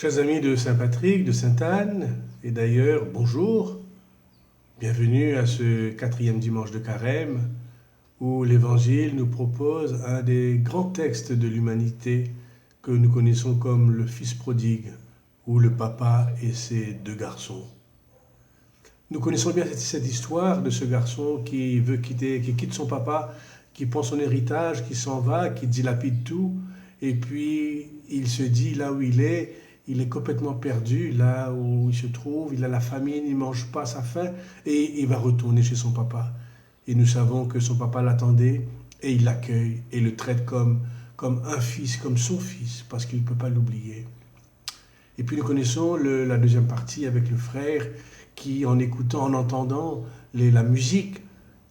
Chers amis de Saint-Patrick, de Sainte-Anne, et d'ailleurs, bonjour, bienvenue à ce 4e dimanche de Carême, où l'Évangile nous propose un des grands textes de l'humanité que nous connaissons comme le Fils prodigue, ou le papa et ses 2 garçons. Nous connaissons bien cette histoire de ce garçon qui quitte son papa, qui prend son héritage, qui s'en va, qui dilapide tout, et puis il se dit là où il est complètement perdu, là où il se trouve, il a la famine, il ne mange pas sa faim, et il va retourner chez son papa. Et nous savons que son papa l'attendait, et il l'accueille, et le traite comme un fils, comme son fils, parce qu'il ne peut pas l'oublier. Et puis nous connaissons la deuxième partie avec le frère, qui en écoutant, en entendant la musique,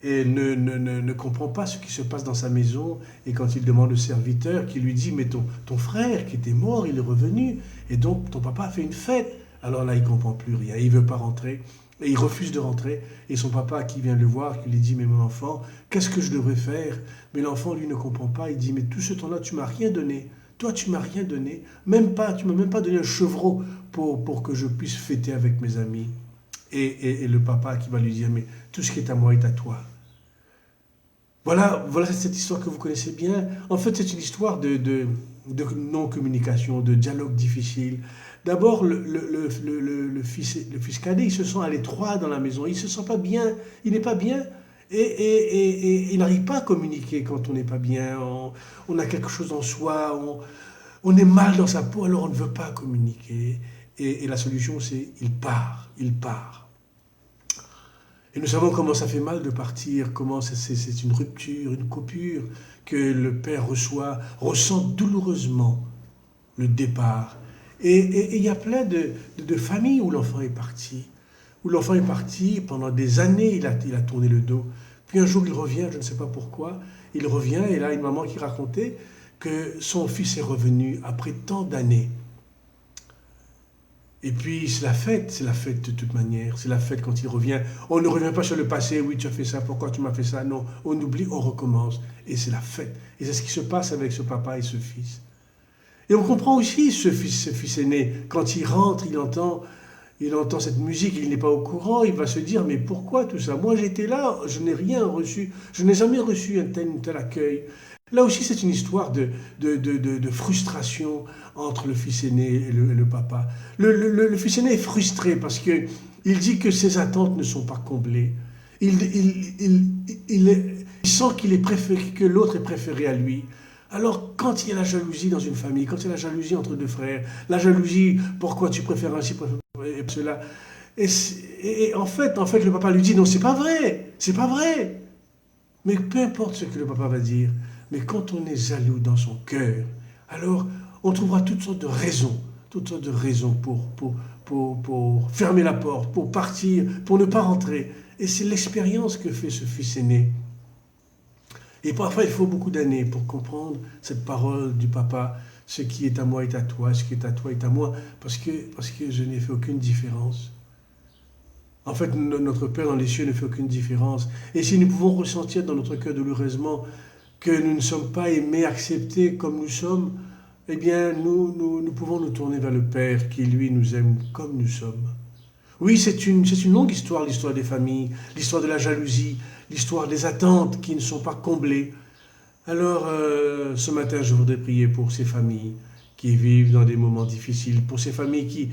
et ne comprend pas ce qui se passe dans sa maison, et quand il demande au serviteur qui lui dit « mais ton frère qui était mort, il est revenu, et donc ton papa a fait une fête », alors là il ne comprend plus rien, il ne veut pas rentrer, et il refuse de rentrer, et son papa qui vient le voir, qui lui dit « mais mon enfant, qu'est-ce que je devrais faire ?» Mais l'enfant lui ne comprend pas, il dit « mais tout ce temps-là tu m'as rien donné, toi tu m'as rien donné, tu m'as même pas donné un chevreau pour que je puisse fêter avec mes amis. » Et le papa qui va lui dire « mais tout ce qui est à moi est à toi ». Voilà cette histoire que vous connaissez bien. En fait, c'est une histoire de non-communication, de dialogue difficile. D'abord, le fils cadet, il se sent à l'étroit dans la maison, il ne se sent pas bien, il n'est pas bien, et il n'arrive pas à communiquer quand on n'est pas bien, on a quelque chose en soi, on est mal dans sa peau, alors on ne veut pas communiquer. Et la solution, c'est il part. Et nous savons comment ça fait mal de partir, comment c'est une rupture, une coupure, que le père ressent douloureusement le départ. Et il y a plein de familles où l'enfant est parti. Pendant des années, il a tourné le dos. Puis un jour, il revient, je ne sais pas pourquoi, il revient, et là, une maman qui racontait que son fils est revenu après tant d'années. Et puis c'est la fête de toute manière, c'est la fête quand il revient. On ne revient pas sur le passé, oui tu as fait ça, pourquoi tu m'as fait ça, non, on oublie, on recommence. Et c'est la fête. Et c'est ce qui se passe avec ce papa et ce fils. Et on comprend aussi ce fils aîné, quand il rentre, il entend cette musique, il n'est pas au courant, il va se dire, mais pourquoi tout ça? Moi j'étais là, je n'ai rien reçu, je n'ai jamais reçu un tel accueil. Là aussi, c'est une histoire de frustration entre le fils aîné et le papa. Le fils aîné est frustré parce qu'il dit que ses attentes ne sont pas comblées. Il sent que l'autre est préféré à lui. Alors, quand il y a la jalousie dans une famille, quand il y a la jalousie entre 2 frères, la jalousie, pourquoi tu préfères ainsi, et cela, et en fait, le papa lui dit, non, c'est pas vrai. Mais peu importe ce que le papa va dire, mais quand on est jaloux dans son cœur, alors on trouvera toutes sortes de raisons pour fermer la porte, pour partir, pour ne pas rentrer. Et c'est l'expérience que fait ce fils aîné. Et parfois, il faut beaucoup d'années pour comprendre cette parole du papa, ce qui est à moi est à toi, ce qui est à toi est à moi, parce que je n'ai fait aucune différence. En fait, notre Père dans les cieux ne fait aucune différence. Et si nous pouvons ressentir dans notre cœur douloureusement que nous ne sommes pas aimés, acceptés comme nous sommes, eh bien, nous pouvons nous tourner vers le Père qui, lui, nous aime comme nous sommes. Oui, c'est une longue histoire, l'histoire des familles, l'histoire de la jalousie, l'histoire des attentes qui ne sont pas comblées. Alors, ce matin, je voudrais prier pour ces familles qui vivent dans des moments difficiles, pour ces familles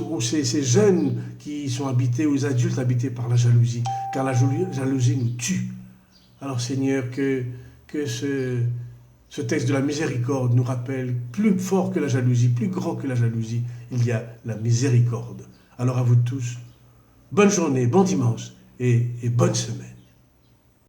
ou ces jeunes qui sont habités, ou les adultes habités par la jalousie, car la jalousie nous tue. Alors Seigneur, que ce texte de la miséricorde nous rappelle, plus fort que la jalousie, plus grand que la jalousie, il y a la miséricorde. Alors à vous tous, bonne journée, bon dimanche et bonne semaine.